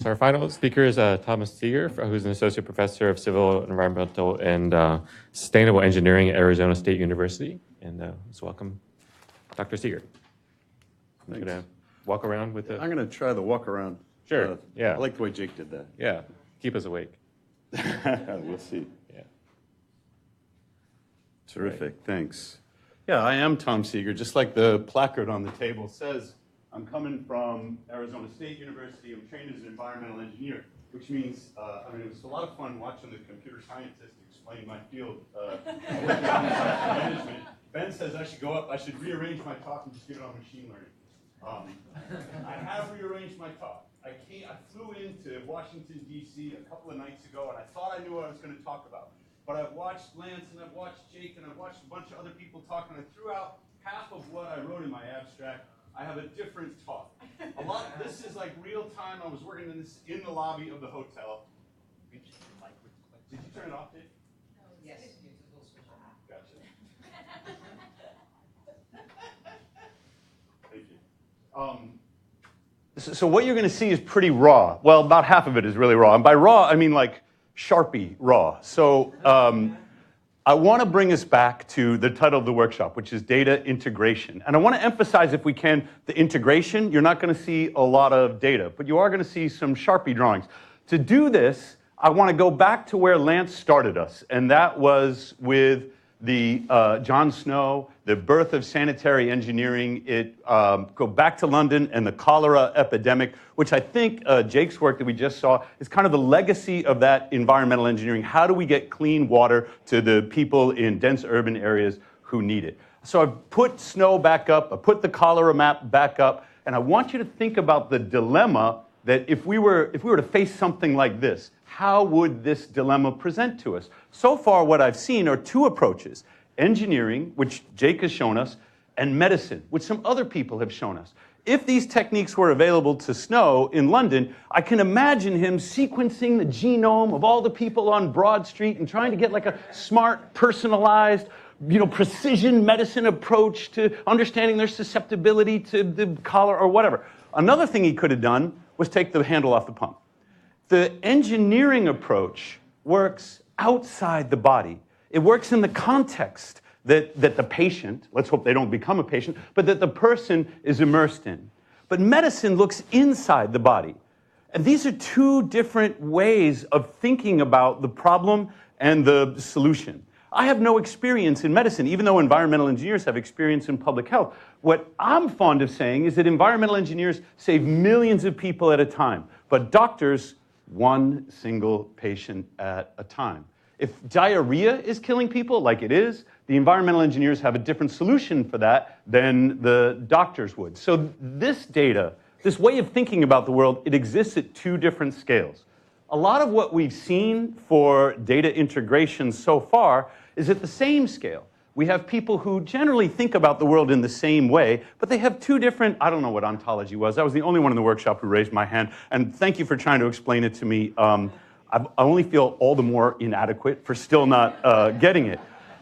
So our final speaker is Thomas Seager, who's an associate professor of civil, environmental, and sustainable engineering at Arizona State University. And let's welcome Dr. Seager. I'm going to walk around with it. I'm going to try the walk around. Sure. Yeah. I like the way Jake did that. Yeah. Keep us awake. We'll see. Yeah. Terrific. Right. Thanks. Yeah, I am Tom Seager. Just like the placard on the table says, I'm coming from Arizona State University. I'm trained as an environmental engineer, which means, it was a lot of fun watching the computer scientist explain my field management. Ben says I should go up, I should rearrange my talk and just get it on machine learning. I have rearranged my talk. I flew into Washington, D.C. a couple of nights ago, and I thought I knew what I was going to talk about. But I've watched Lance, and I've watched Jake, and I've watched a bunch of other people talk, and I threw out half of what I wrote in my abstract. I have a different talk. This is like real time. I was working in the lobby of the hotel. Did you turn it off, Dave? No, yes. Gotcha. Thank you. So what you're going to see is pretty raw. Well, about half of it is really raw. And by raw, I mean like Sharpie raw. So I want to bring us back to the title of the workshop, which is data integration. And I want to emphasize, if we can, the integration. You're not going to see a lot of data, but you are going to see some Sharpie drawings. To do this, I want to go back to where Lance started us, and that was with the John Snow, the birth of sanitary engineering. Go back to London and the cholera epidemic, which I think Jake's work that we just saw is kind of the legacy of that environmental engineering. How do we get clean water to the people in dense urban areas who need it? So I've put Snow back up, I put the cholera map back up, and I want you to think about the dilemma that if we were to face something like this, how would this dilemma present to us? So far, what I've seen are two approaches: engineering, which Jake has shown us, and medicine, which some other people have shown us. If these techniques were available to Snow in London, I can imagine him sequencing the genome of all the people on Broad Street and trying to get like a smart, personalized, precision medicine approach to understanding their susceptibility to the cholera or whatever. Another thing he could have done was take the handle off the pump. The engineering approach works outside the body. It works in the context that the patient, let's hope they don't become a patient, but that the person is immersed in. But medicine looks inside the body. And these are two different ways of thinking about the problem and the solution. I have no experience in medicine, even though environmental engineers have experience in public health. What I'm fond of saying is that environmental engineers save millions of people at a time, but doctors, one single patient at a time. If diarrhea is killing people, like it is, the environmental engineers have a different solution for that than the doctors would. So this data, this way of thinking about the world, it exists at two different scales. A lot of what we've seen for data integration so far is at the same scale. We have people who generally think about the world in the same way, but they have two different, I don't know what ontology was. I was the only one in the workshop who raised my hand, and thank you for trying to explain it to me. I only feel all the more inadequate for still not getting it.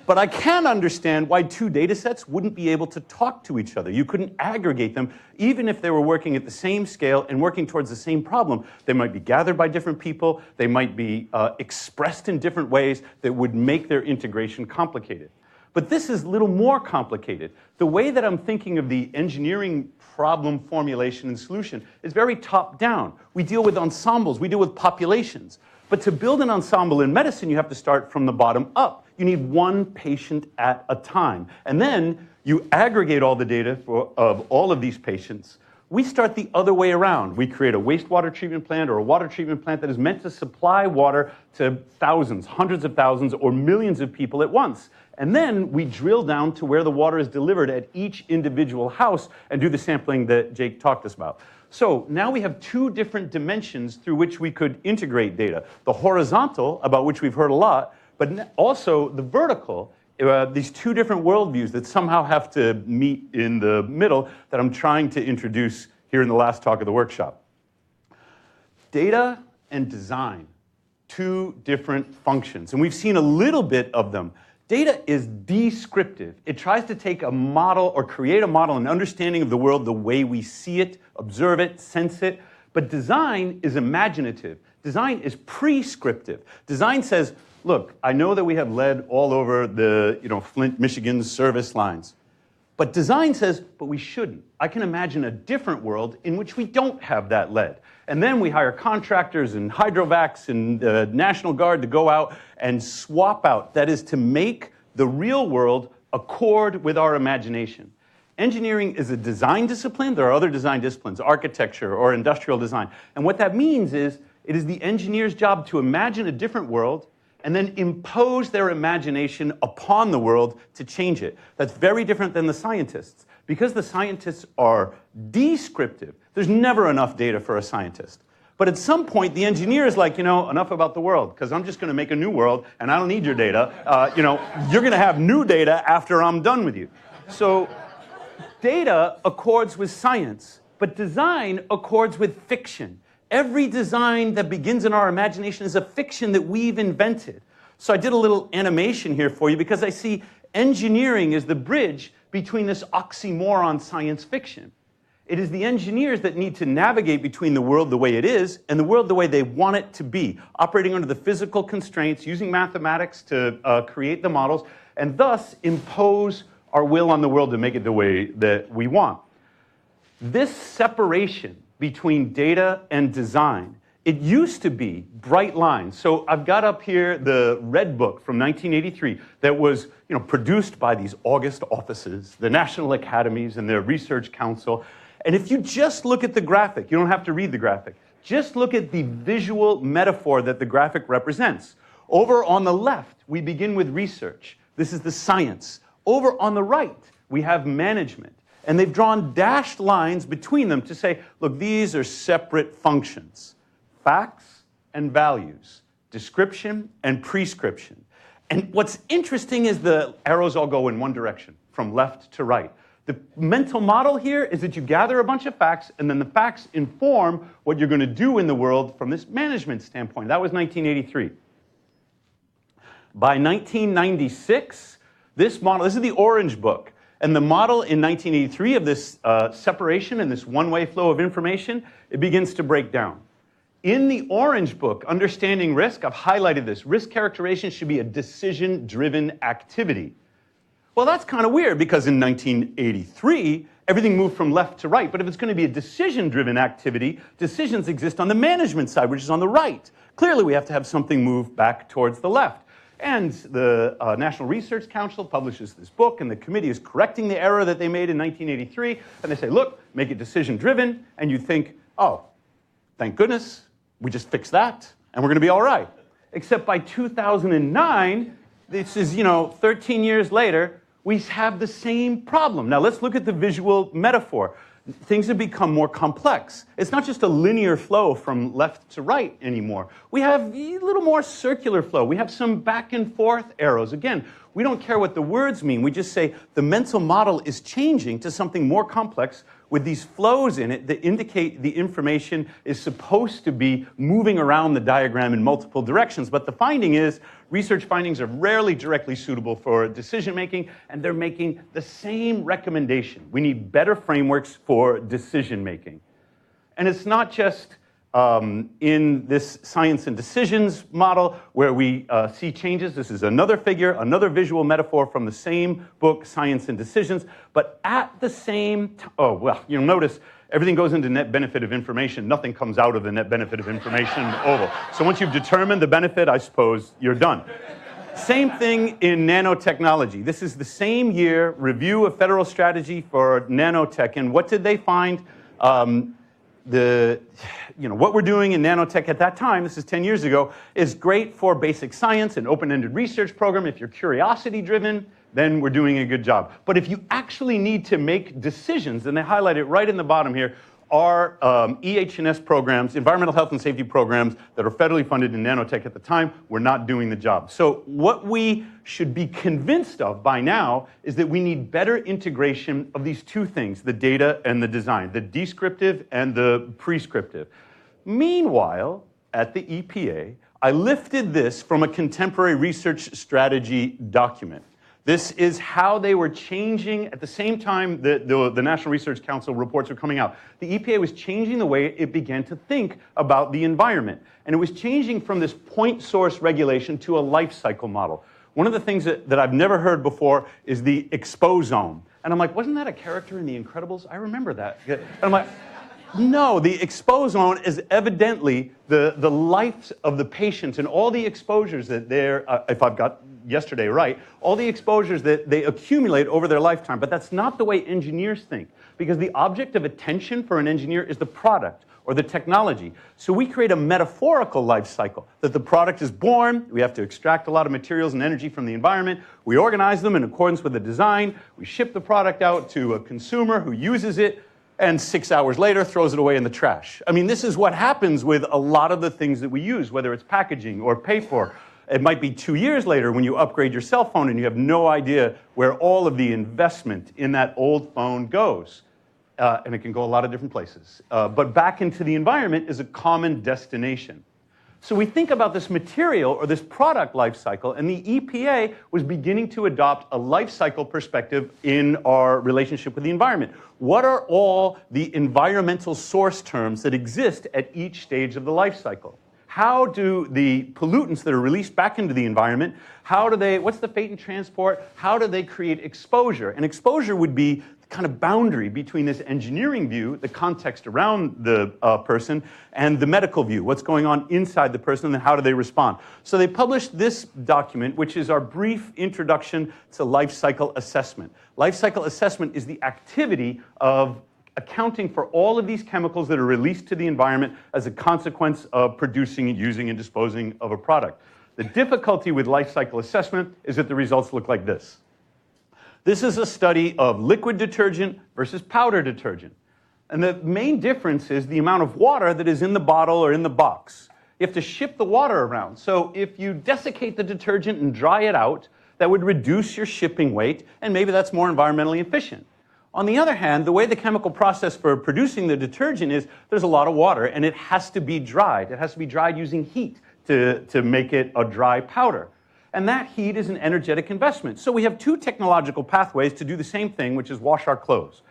But I can understand why two data sets wouldn't be able to talk to each other. You couldn't aggregate them, even if they were working at the same scale and working towards the same problem. They might be gathered by different people. They might be expressed in different ways that would make their integration complicated. But this is a little more complicated. The way that I'm thinking of the engineering problem formulation and solution is very top-down. We deal with ensembles. We deal with populations. But to build an ensemble in medicine, you have to start from the bottom up. You need one patient at a time. And then you aggregate all the data of all of these patients. We start the other way around. We create a wastewater treatment plant or a water treatment plant that is meant to supply water to thousands, hundreds of thousands, or millions of people at once. And then we drill down to where the water is delivered at each individual house and do the sampling that Jake talked to us about. So now we have two different dimensions through which we could integrate data. The horizontal, about which we've heard a lot, but also the vertical, these two different worldviews that somehow have to meet in the middle that I'm trying to introduce here in the last talk of the workshop. Data and design, two different functions, and we've seen a little bit of them. Data is descriptive. It tries to take a model or create a model, an understanding of the world the way we see it, observe it, sense it. But design is imaginative. Design is prescriptive. Design says, look, I know that we have lead all over the Flint, Michigan service lines. But design says, but we shouldn't. I can imagine a different world in which we don't have that lead. And then we hire contractors and hydrovacs and the National Guard to go out and swap out. That is to make the real world accord with our imagination. Engineering is a design discipline. There are other design disciplines, architecture or industrial design. And what that means is it is the engineer's job to imagine a different world and then impose their imagination upon the world to change it. That's very different than the scientists. Because the scientists are descriptive, there's never enough data for a scientist. But at some point, the engineer is like, enough about the world, because I'm just going to make a new world, and I don't need your data. You're going to have new data after I'm done with you. So data accords with science, but design accords with fiction. Every design that begins in our imagination is a fiction that we've invented. So I did a little animation here for you because I see engineering is the bridge between this oxymoron science fiction. It is the engineers that need to navigate between the world the way it is and the world the way they want it to be, operating under the physical constraints, using mathematics to create the models, and thus impose our will on the world to make it the way that we want. This separation between data and design, it used to be bright lines. So I've got up here the Red Book from 1983 that was produced by these august offices, the National Academies and the Research Council. And if you just look at the graphic, you don't have to read the graphic, just look at the visual metaphor that the graphic represents. Over on the left, we begin with research. This is the science. Over on the right, we have management. And they've drawn dashed lines between them to say, look, these are separate functions. Facts and values, description and prescription. And what's interesting is the arrows all go in one direction, from left to right. The mental model here is that you gather a bunch of facts, and then the facts inform what you're going to do in the world from this management standpoint. That was 1983. By 1996, this is the Orange Book. And the model in 1983 of this separation and this one-way flow of information, it begins to break down. In the Orange Book, Understanding Risk, I've highlighted this. Risk characterization should be a decision-driven activity. Well, that's kind of weird because in 1983, everything moved from left to right. But if it's going to be a decision-driven activity, decisions exist on the management side, which is on the right. Clearly, we have to have something move back towards the left. And the National Research Council publishes this book, and the committee is correcting the error that they made in 1983. And they say, look, make it decision-driven. And you think, oh, thank goodness, we just fixed that, and we're going to be all right. Except by 2009, this is, 13 years later, we have the same problem. Now, let's look at the visual metaphor. Things have become more complex. It's not just a linear flow from left to right anymore. We have a little more circular flow. We have some back and forth arrows. Again, we don't care what the words mean. We just say the mental model is changing to something more complex with these flows in it that indicate the information is supposed to be moving around the diagram in multiple directions. But the finding is research findings are rarely directly suitable for decision making, and they're making the same recommendation. We need better frameworks for decision making. And it's not just in this science and decisions model where we see changes. This is another figure, another visual metaphor from the same book, Science and Decisions. But at the same time, you'll notice everything goes into net benefit of information. Nothing comes out of the net benefit of information oval. So once you've determined the benefit, I suppose you're done. Same thing in nanotechnology. This is the same year, review of federal strategy for nanotech. And what did they find? What we're doing in nanotech at that time, this is 10 years ago, is great for basic science and open-ended research program. If you're curiosity-driven, then we're doing a good job. But if you actually need to make decisions, and they highlight it right in the bottom here, are EH&S programs, environmental health and safety programs that are federally funded in nanotech at the time, we're not doing the job. So what we should be convinced of by now is that we need better integration of these two things, the data and the design, the descriptive and the prescriptive. Meanwhile, at the EPA, I lifted this from a contemporary research strategy document. This is how they were changing at the same time the National Research Council reports were coming out. The EPA was changing the way it began to think about the environment. And it was changing from this point source regulation to a life cycle model. One of the things that I've never heard before is the exposome. And I'm like, wasn't that a character in The Incredibles? I remember that. And I'm like, no, the exposome is evidently the life of the patient and all the exposures that they're, if I've got yesterday right, all the exposures that they accumulate over their lifetime. But that's not the way engineers think, because the object of attention for an engineer is the product or the technology. So we create a metaphorical life cycle, that the product is born, we have to extract a lot of materials and energy from the environment, we organize them in accordance with the design, we ship the product out to a consumer who uses it, and 6 hours later throws it away in the trash. I mean, this is what happens with a lot of the things that we use, whether it's packaging or pay for. It might be 2 years later when you upgrade your cell phone and you have no idea where all of the investment in that old phone goes. And it can go a lot of different places. But back into the environment is a common destination. So we think about this material or this product life cycle, and the EPA was beginning to adopt a life cycle perspective in our relationship with the environment. What are all the environmental source terms that exist at each stage of the life cycle? How do the pollutants that are released back into the environment, what's the fate and transport? How do they create exposure? And exposure would be the kind of boundary between this engineering view, the context around the person, and the medical view, what's going on inside the person and how do they respond. So they published this document, which is our brief introduction to life cycle assessment. Life cycle assessment is the activity of accounting for all of these chemicals that are released to the environment as a consequence of producing, using, and disposing of a product. The difficulty with life cycle assessment is that the results look like this. This is a study of liquid detergent versus powder detergent. And the main difference is the amount of water that is in the bottle or in the box. You have to ship the water around. So if you desiccate the detergent and dry it out, that would reduce your shipping weight, and maybe that's more environmentally efficient. On the other hand, the way the chemical process for producing the detergent is there's a lot of water, and it has to be dried. It has to be dried using heat to make it a dry powder. And that heat is an energetic investment. So we have two technological pathways to do the same thing, which is wash our clothes.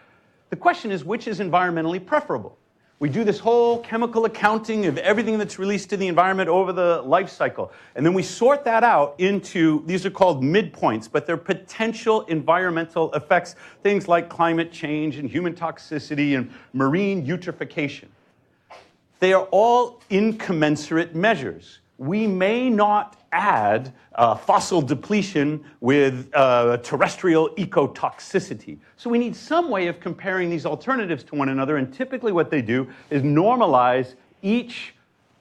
The question is, which is environmentally preferable? We do this whole chemical accounting of everything that's released to the environment over the life cycle. And then we sort that out into, these are called midpoints, but they're potential environmental effects, things like climate change and human toxicity and marine eutrophication. They are all incommensurate measures. We may not add fossil depletion with terrestrial ecotoxicity. So we need some way of comparing these alternatives to one another, and typically what they do is normalize each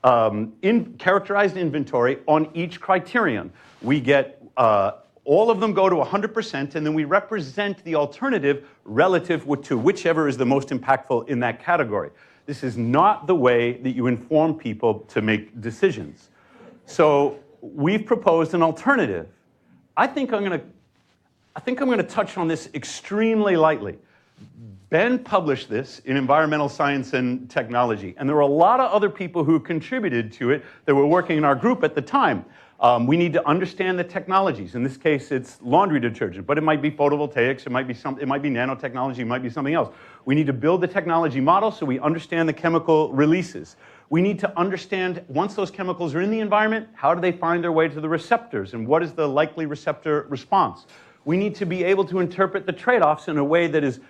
characterized inventory on each criterion. We get all of them go to 100%, and then we represent the alternative relative to whichever is the most impactful in that category. This is not the way that you inform people to make decisions. So we've proposed an alternative. I think I'm going to touch on this extremely lightly. Ben published this in Environmental Science and Technology, and there were a lot of other people who contributed to it that were working in our group at the time. We need to understand the technologies. In this case, it's laundry detergent, but it might be photovoltaics, it might be nanotechnology, it might be something else. We need to build the technology model so we understand the chemical releases. We need to understand, once those chemicals are in the environment, how do they find their way to the receptors, and what is the likely receptor response? We need to be able to interpret the trade-offs in a way that is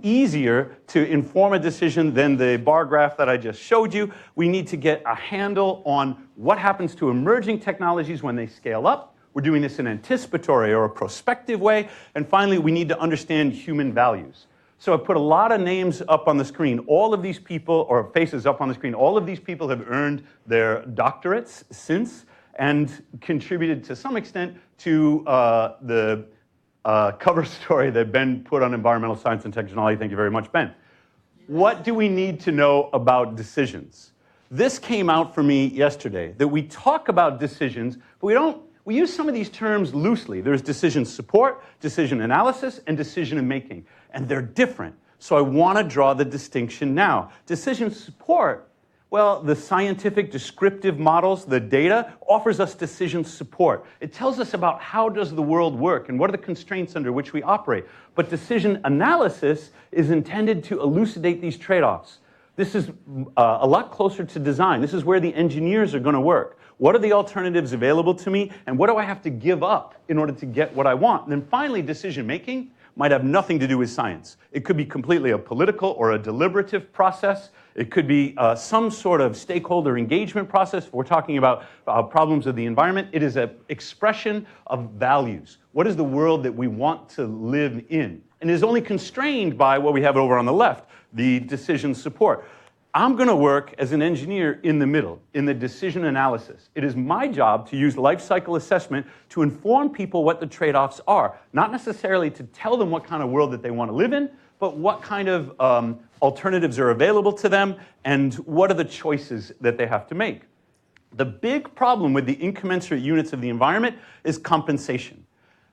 easier to inform a decision than the bar graph that I just showed you. We need to get a handle on what happens to emerging technologies when they scale up. We're doing this in an anticipatory or a prospective way. And finally, we need to understand human values. So I put a lot of names up on the screen. All of these people, or faces up on the screen, all of these people have earned their doctorates since and contributed to some extent to the cover story that Ben put on Environmental Science and Technology. Thank you very much, Ben. What do we need to know about decisions? This came out for me yesterday, that we talk about decisions, but we use some of these terms loosely. There's decision support, decision analysis, and decision making, and they're different. So I want to draw the distinction now. Decision support, Well, the scientific descriptive models, the data, offers us decision support. It tells us about how does the world work and what are the constraints under which we operate. But decision analysis is intended to elucidate these trade-offs. This is a lot closer to design. This is where the engineers are going to work. What are the alternatives available to me, and what do I have to give up in order to get what I want? And then finally, decision-making might have nothing to do with science. It could be completely a political or a deliberative process. It could be some sort of stakeholder engagement process. If we're talking about problems of the environment, it is an expression of values. What is the world that we want to live in? And it is only constrained by what we have over on the left, the decision support. I'm going to work as an engineer in the middle, in the decision analysis. It is my job to use life cycle assessment to inform people what the trade-offs are, not necessarily to tell them what kind of world that they want to live in, but what kind of alternatives are available to them and what are the choices that they have to make. The big problem with the incommensurate units of the environment is compensation.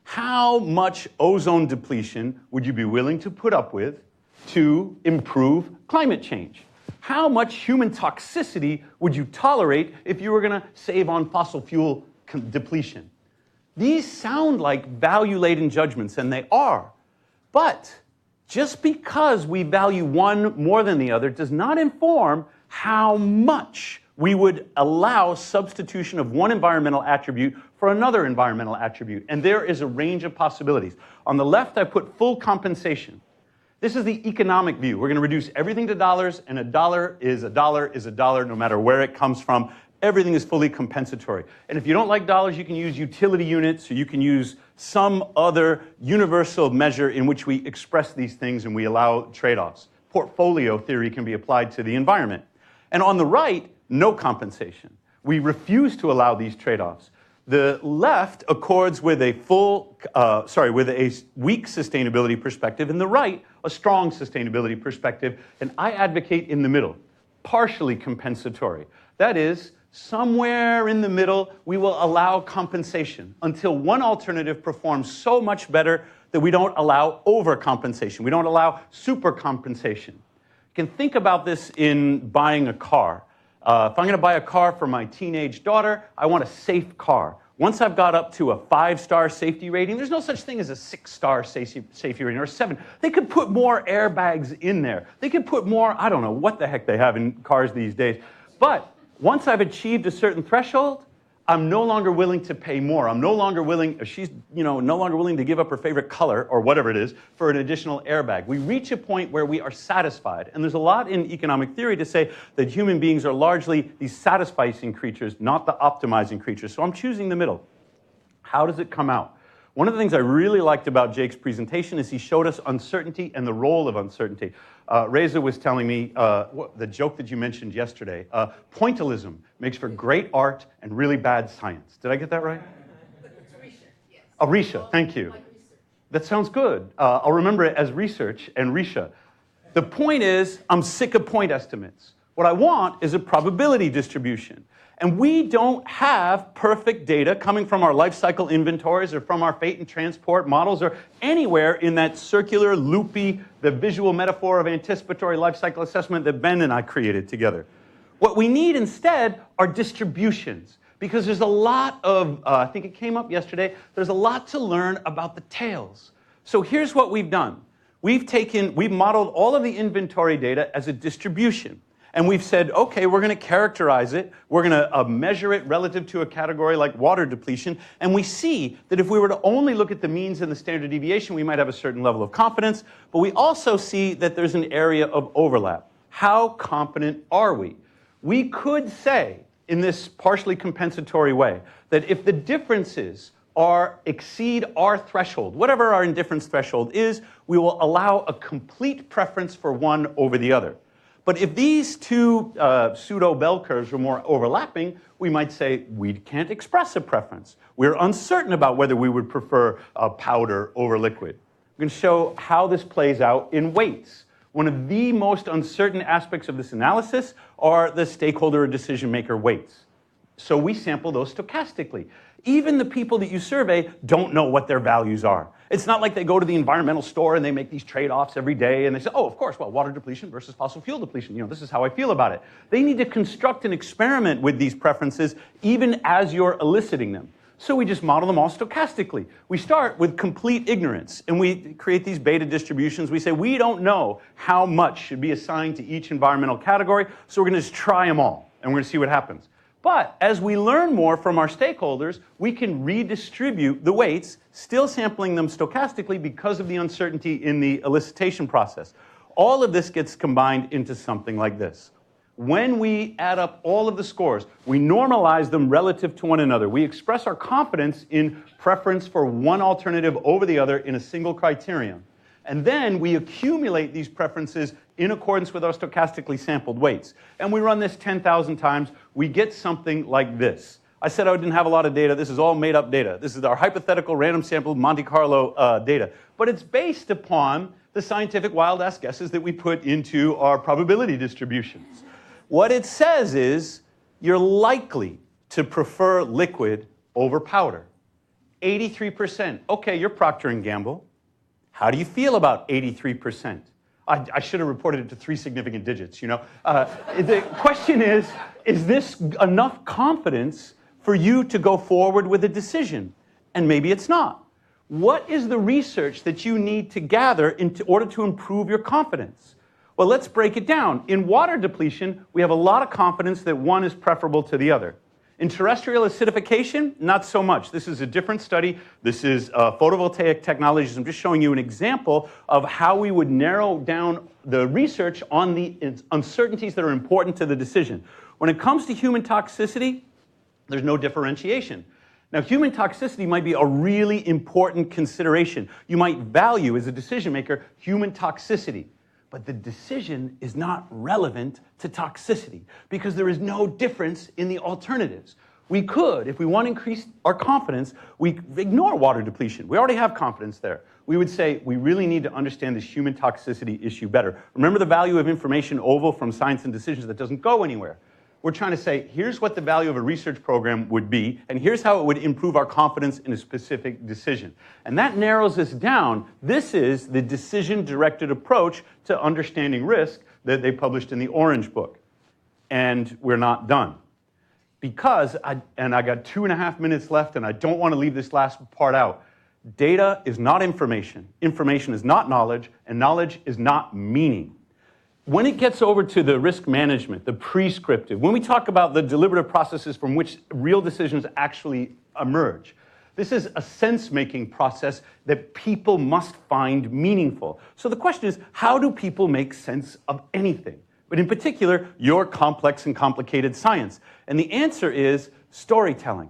How much ozone depletion would you be willing to put up with to improve climate change? How much human toxicity would you tolerate if you were going to save on fossil fuel depletion? These sound like value-laden judgments, and they are. But just because we value one more than the other does not inform how much we would allow substitution of one environmental attribute for another environmental attribute. And there is a range of possibilities. On the left, I put full compensation. This is the economic view. We're going to reduce everything to dollars, and a dollar is a dollar is a dollar no matter where it comes from. Everything is fully compensatory. And if you don't like dollars, you can use utility units, or you can use some other universal measure in which we express these things and we allow trade-offs. Portfolio theory can be applied to the environment. And on the right, no compensation. We refuse to allow these trade-offs. The left accords with a with a weak sustainability perspective, and the right, a strong sustainability perspective, and I advocate in the middle, partially compensatory. That is, somewhere in the middle, we will allow compensation until one alternative performs so much better that we don't allow overcompensation. We don't allow supercompensation. You can think about this in buying a car. If I'm going to buy a car for my teenage daughter, I want a safe car. Once I've got up to a 5-star safety rating, there's no such thing as a 6-star safety rating or a 7. They could put more airbags in there. They could put more, I don't know what the heck they have in cars these days. But once I've achieved a certain threshold, I'm no longer willing to pay more. I'm no longer willing, she's no longer willing to give up her favorite color or whatever it is for an additional airbag. We reach a point where we are satisfied. And there's a lot in economic theory to say that human beings are largely these satisficing creatures, not the optimizing creatures. So I'm choosing the middle. How does it come out? One of the things I really liked about Jake's presentation is he showed us uncertainty and the role of uncertainty. Reza was telling me the joke that you mentioned yesterday. Pointillism makes for great art and really bad science. Did I get that right? It's Risha, yes. Risha, thank you. Like research. That sounds good. I'll remember it as research and Risha. The point is, I'm sick of point estimates. What I want is a probability distribution. And we don't have perfect data coming from our life cycle inventories or from our fate and transport models or anywhere in that circular, loopy, the visual metaphor of anticipatory life cycle assessment that Ben and I created together. What we need instead are distributions, because there's a lot of, I think it came up yesterday, there's a lot to learn about the tails. So here's what we've done. We've modeled all of the inventory data as a distribution. And we've said, okay, we're going to characterize it. We're going to measure it relative to a category like water depletion. And we see that if we were to only look at the means and the standard deviation, we might have a certain level of confidence. But we also see that there's an area of overlap. How confident are we? We could say, in this partially compensatory way, that if the differences exceed our threshold, whatever our indifference threshold is, we will allow a complete preference for one over the other. But if these two pseudo-bell curves were more overlapping, we might say we can't express a preference. We're uncertain about whether we would prefer powder over liquid. I'm going to show how this plays out in weights. One of the most uncertain aspects of this analysis are the stakeholder or decision maker weights. So we sample those stochastically. Even the people that you survey don't know what their values are. It's not like they go to the environmental store and they make these trade-offs every day and they say, oh, of course, well, water depletion versus fossil fuel depletion. This is how I feel about it. They need to construct an experiment with these preferences even as you're eliciting them. So we just model them all stochastically. We start with complete ignorance, and we create these beta distributions. We say, we don't know how much should be assigned to each environmental category, so we're going to just try them all, and we're going to see what happens. But as we learn more from our stakeholders, we can redistribute the weights, still sampling them stochastically because of the uncertainty in the elicitation process. All of this gets combined into something like this. When we add up all of the scores, we normalize them relative to one another. We express our confidence in preference for one alternative over the other in a single criterion. And then we accumulate these preferences in accordance with our stochastically sampled weights. And we run this 10,000 times. We get something like this. I said I didn't have a lot of data. This is all made up data. This is our hypothetical random sampled Monte Carlo data. But it's based upon the scientific wild-ass guesses that we put into our probability distributions. What it says is you're likely to prefer liquid over powder. 83%. Okay, you're Procter & Gamble. How do you feel about 83%? I should have reported it to 3 significant digits, The question is this enough confidence for you to go forward with a decision? And maybe it's not. What is the research that you need to gather in order to improve your confidence? Well, let's break it down. In water depletion, we have a lot of confidence that one is preferable to the other. In terrestrial acidification, not so much. This is a different study. This is photovoltaic technologies. I'm just showing you an example of how we would narrow down the research on the uncertainties that are important to the decision. When it comes to human toxicity, there's no differentiation. Now, human toxicity might be a really important consideration. You might value, as a decision maker, human toxicity. But the decision is not relevant to toxicity because there is no difference in the alternatives. We could, if we want to increase our confidence, we ignore water depletion. We already have confidence there. We would say we really need to understand this human toxicity issue better. Remember the value of information oval from Science and Decisions that doesn't go anywhere. We're trying to say, here's what the value of a research program would be, and here's how it would improve our confidence in a specific decision. And that narrows us down. This is the decision-directed approach to understanding risk that they published in the Orange Book. And we're not done. Because, I got 2.5 minutes left, and I don't want to leave this last part out. Data is not information. Information is not knowledge, and knowledge is not meaning. When it gets over to the risk management, the prescriptive, when we talk about the deliberative processes from which real decisions actually emerge, this is a sense-making process that people must find meaningful. So the question is, how do people make sense of anything? But in particular, your complex and complicated science. And the answer is storytelling.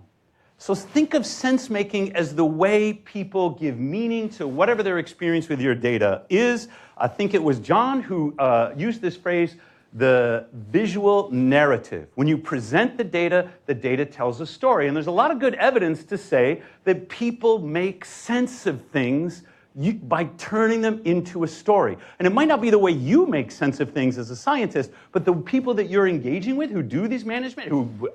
So think of sense-making as the way people give meaning to whatever their experience with your data is. I think it was John who used this phrase, the visual narrative. When you present the data tells a story. And there's a lot of good evidence to say that people make sense of things by turning them into a story. And it might not be the way you make sense of things as a scientist, but the people that you're engaging with who do these management, who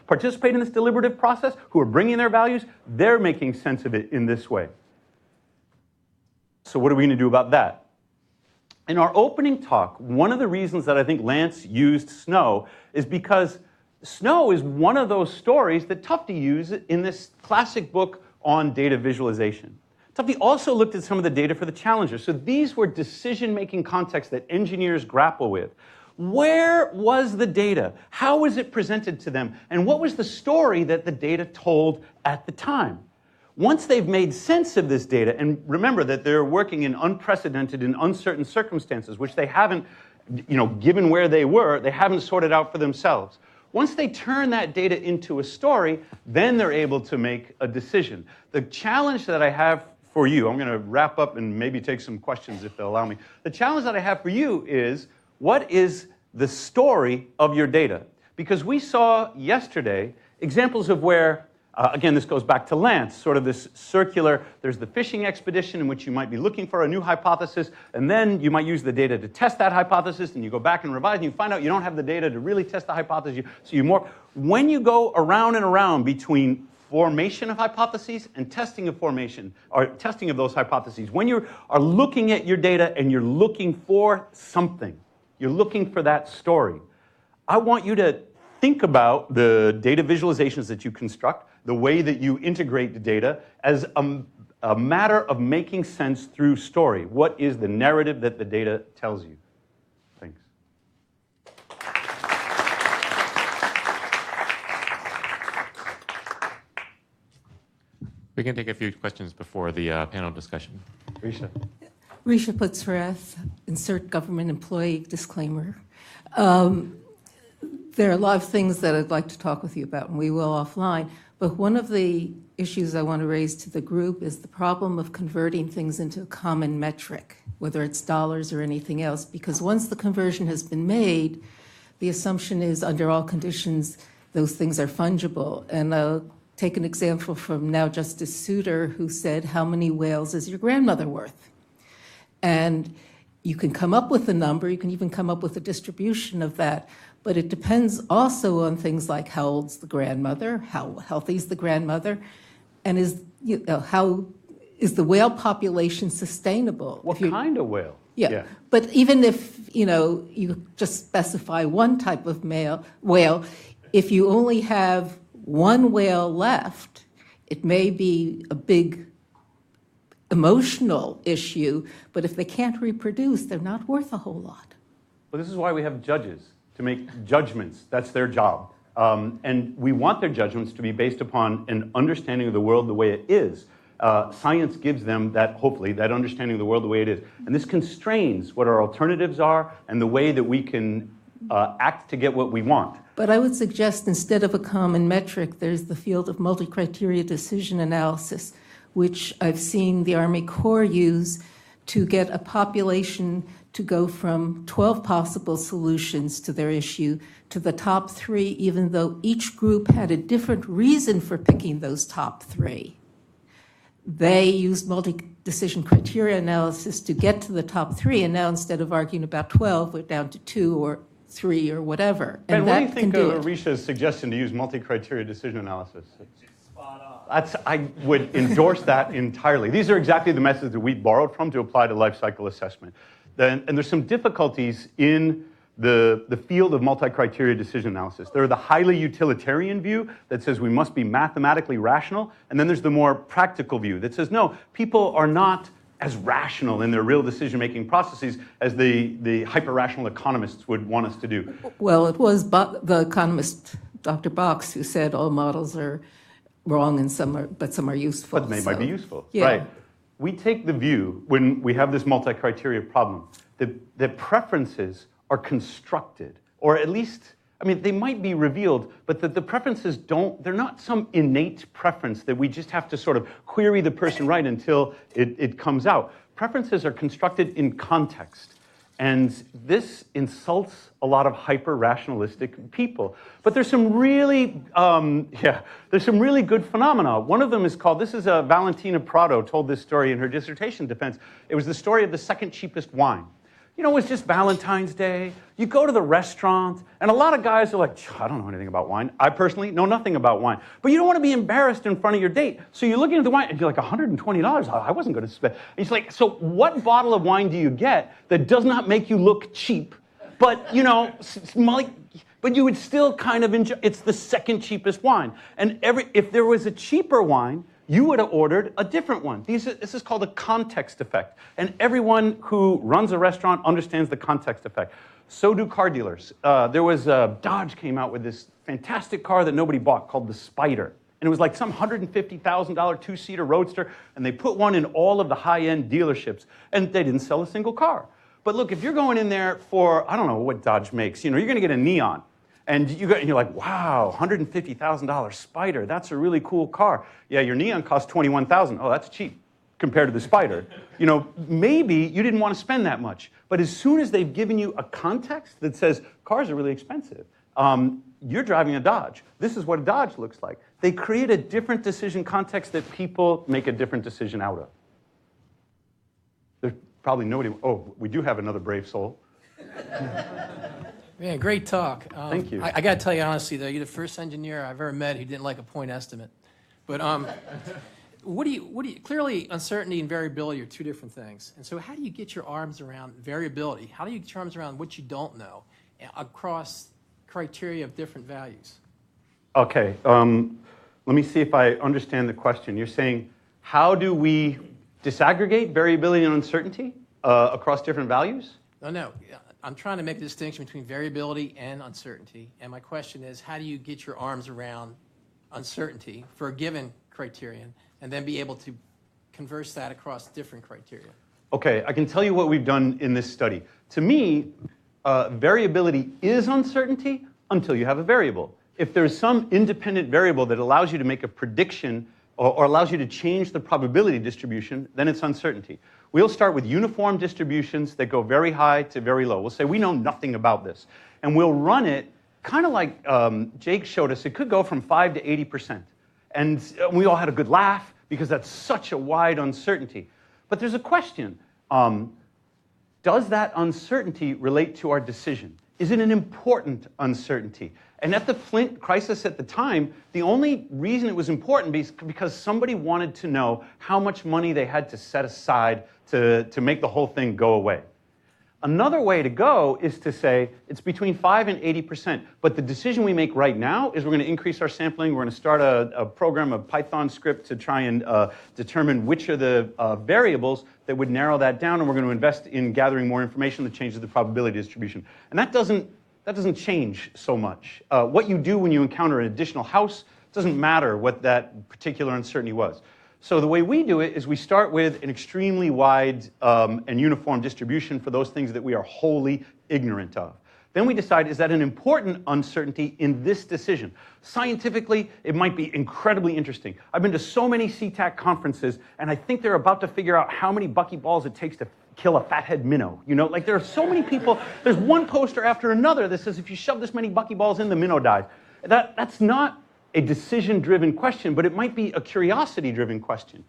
participate in this deliberative process, who are bringing their values, they're making sense of it in this way. So what are we going to do about that? In our opening talk, one of the reasons that I think Lance used snow is because snow is one of those stories that Tufte used in this classic book on data visualization. Tufte also looked at some of the data for the challengers. So these were decision-making contexts that engineers grapple with. Where was the data? How was it presented to them? And what was the story that the data told at the time? Once they've made sense of this data, and remember that they're working in unprecedented and uncertain circumstances, which they haven't, given where they were, they haven't sorted out for themselves. Once they turn that data into a story, then they're able to make a decision. The challenge that I have for you, I'm going to wrap up and maybe take some questions if they'll allow me. The challenge that I have for you is, what is the story of your data? Because we saw yesterday examples of where, again, this goes back to Lance, sort of this circular, there's the fishing expedition in which you might be looking for a new hypothesis, and then you might use the data to test that hypothesis, and you go back and revise, and you find out you don't have the data to really test the hypothesis, so you more. When you go around and around between formation of hypotheses and testing of formation, or testing of those hypotheses. When you are looking at your data and you're looking for something, you're looking for that story, I want you to think about the data visualizations that you construct, the way that you integrate the data as a matter of making sense through story. What is the narrative that the data tells you? Thanks. We can take a few questions before the panel discussion. Risha. Risha Putzrath, insert government employee disclaimer. There are a lot of things that I'd like to talk with you about, and we will offline. But one of the issues I want to raise to the group is the problem of converting things into a common metric, whether it's dollars or anything else, because once the conversion has been made, the assumption is under all conditions, those things are fungible. And I'll take an example from now Justice Souter, who said, how many whales is your grandmother worth? And you can come up with a number, you can even come up with a distribution of that, but it depends also on things like how old's the grandmother, how healthy is the grandmother, and how is the whale population sustainable? What kind of whale? Yeah. But even if you just specify one type of whale, if you only have one whale left, it may be a big emotional issue, but if they can't reproduce, they're not worth a whole lot. Well, this is why we have judges, to make judgments. That's their job. And we want their judgments to be based upon an understanding of the world the way it is. Science gives them that, hopefully, that understanding of the world the way it is. And this constrains what our alternatives are and the way that we can act to get what we want. But I would suggest instead of a common metric, there's the field of multi-criteria decision analysis, which I've seen the Army Corps use to get a population to go from 12 possible solutions to their issue to the top 3, even though each group had a different reason for picking those top 3. They used multi-decision criteria analysis to get to the top 3, and now instead of arguing about 12, we're down to 2 or 3 or whatever. Ben, what do you think of Risha's suggestion to use multi-criteria decision analysis? I would endorse that entirely. These are exactly the methods that we borrowed from to apply to lifecycle assessment. And there's some difficulties in the field of multi-criteria decision analysis. There are the highly utilitarian view that says we must be mathematically rational, and then there's the more practical view that says, no, people are not as rational in their real decision-making processes as the hyper-rational economists would want us to do. Well, it was the economist, Dr. Box, who said all models are wrong and some are useful. But they might be useful, yeah. Right. We take the view, when we have this multi-criteria problem, that preferences are constructed, or at least, I mean, they might be revealed, but that the preferences they're not some innate preference that we just have to sort of query the person right until it comes out. Preferences are constructed in context. And this insults a lot of hyper-rationalistic people. But there's some really, there's some really good phenomena. One of them is called, this is Valentina Prado told this story in her dissertation defense. It was the story of the second cheapest wine. You know, it was just Valentine's Day. You go to the restaurant, and a lot of guys are like, I don't know anything about wine. I personally know nothing about wine. But you don't want to be embarrassed in front of your date. So you're looking at the wine, and you're like, $120? I wasn't going to spend. And he's like, so what bottle of wine do you get that does not make you look cheap, but, but you would still kind of enjoy, it's the second cheapest wine. And if there was a cheaper wine, you would have ordered a different one. This is called a context effect. And everyone who runs a restaurant understands the context effect. So do car dealers. Dodge came out with this fantastic car that nobody bought called the Spider. And it was like some $150,000 two-seater roadster. And they put one in all of the high-end dealerships. And they didn't sell a single car. But look, if you're going in there for, I don't know what Dodge makes, you're going to get a Neon. And you're like, wow, $150,000 Spider, that's a really cool car. Yeah, your Neon costs $21,000. Oh, that's cheap compared to the Spider. Maybe you didn't want to spend that much. But as soon as they've given you a context that says cars are really expensive, you're driving a Dodge. This is what a Dodge looks like. They create a different decision context that people make a different decision out of. There's probably nobody. Oh, we do have another brave soul. Yeah, great talk. Thank you. I got to tell you honestly, though, you're the first engineer I've ever met who didn't like a point estimate. But clearly uncertainty and variability are two different things. And so how do you get your arms around variability? How do you get your arms around what you don't know across criteria of different values? Okay, let me see if I understand the question. You're saying, how do we disaggregate variability and uncertainty across different values? No. I'm trying to make a distinction between variability and uncertainty. And my question is, how do you get your arms around uncertainty for a given criterion and then be able to converse that across different criteria? Okay, I can tell you what we've done in this study. To me, variability is uncertainty until you have a variable. If there's some independent variable that allows you to make a prediction or allows you to change the probability distribution, then it's uncertainty. We'll start with uniform distributions that go very high to very low. We'll say we know nothing about this. And we'll run it kind of like Jake showed us. It could go from 5 to 80%. And we all had a good laugh because that's such a wide uncertainty. But there's a question. Does that uncertainty relate to our decision? Is it an important uncertainty? And at the Flint crisis at the time, the only reason it was important is because somebody wanted to know how much money they had to set aside to make the whole thing go away. Another way to go is to say it's between 5 and 80%, but the decision we make right now is we're going to increase our sampling. We're going to start a program, a Python script to try and determine which are the variables that would narrow that down, and we're going to invest in gathering more information that changes the probability distribution. And that doesn't change so much. What you do when you encounter an additional house doesn't matter what that particular uncertainty was. So the way we do it is we start with an extremely wide and uniform distribution for those things that we are wholly ignorant of. Then we decide, is that an important uncertainty in this decision? Scientifically, it might be incredibly interesting. I've been to so many CTAC conferences, and I think they're about to figure out how many buckyballs it takes to kill a fathead minnow. You know, like there are so many people. There's one poster after another that says if you shove this many buckyballs in, the minnow dies. That's not a decision-driven question, but it might be a curiosity-driven question.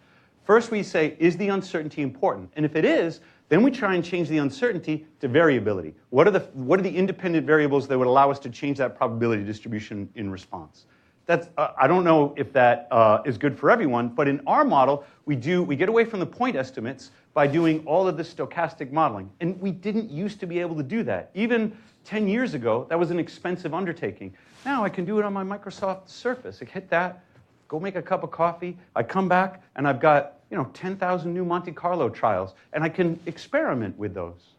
First, we say, is the uncertainty important? And if it is, then we try and change the uncertainty to variability. What are the independent variables that would allow us to change that probability distribution in response? I don't know if that is good for everyone, but in our model, we get away from the point estimates by doing all of the stochastic modeling. And we didn't used to be able to do that. Even 10 years ago, that was an expensive undertaking. Now I can do it on my Microsoft Surface. I hit that, go make a cup of coffee, I come back, and I've got 10,000 new Monte Carlo trials, and I can experiment with those.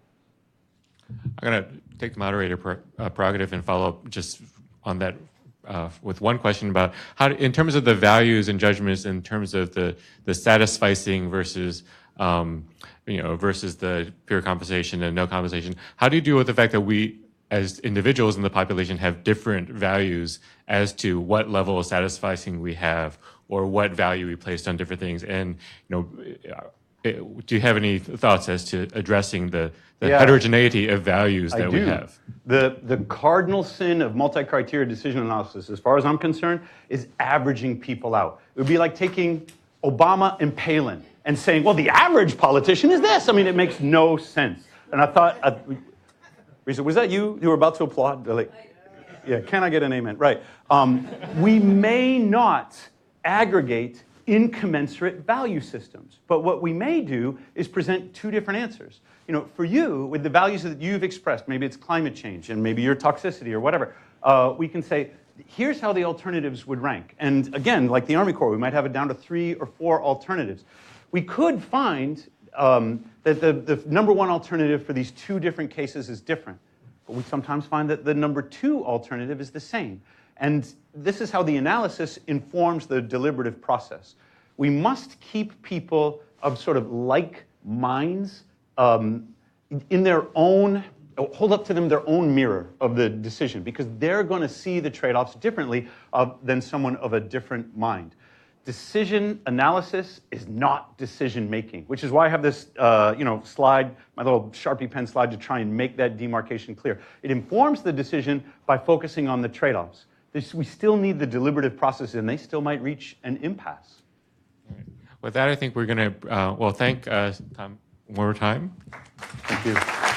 I'm going to take the moderator prerogative and follow up just on that with one question about how, in terms of the values and judgments, in terms of the satisficing versus versus the pure compensation and no compensation, how do you deal with the fact that we, as individuals in the population, have different values as to what level of satisficing we have or what value we placed on different things? And do you have any thoughts as to addressing the heterogeneity of values that we have? The cardinal sin of multi-criteria decision analysis, as far as I'm concerned, is averaging people out. It would be like taking Obama and Palin and saying, well, the average politician is this. I mean, it makes no sense. And I thought, Risa, was that you? You were about to applaud? Yeah, can I get an amen? Right. We may not aggregate incommensurate value systems, but what we may do is present two different answers. For you, with the values that you've expressed, maybe it's climate change and maybe your toxicity or whatever, we can say, here's how the alternatives would rank. And again, like the Army Corps, we might have it down to 3 or 4 alternatives. We could find that the number 1 alternative for these 2 different cases is different. But we sometimes find that the number 2 alternative is the same. And this is how the analysis informs the deliberative process. We must keep people of sort of like minds in their own, hold up to them their own mirror of the decision, because they're going to see the trade-offs differently than someone of a different mind. Decision analysis is not decision making, which is why I have this slide, my little Sharpie pen slide, to try and make that demarcation clear. It informs the decision by focusing on the trade-offs. We still need the deliberative process, and they still might reach an impasse. Right. With that, I think we're going to thank Tom one more time. Thank you.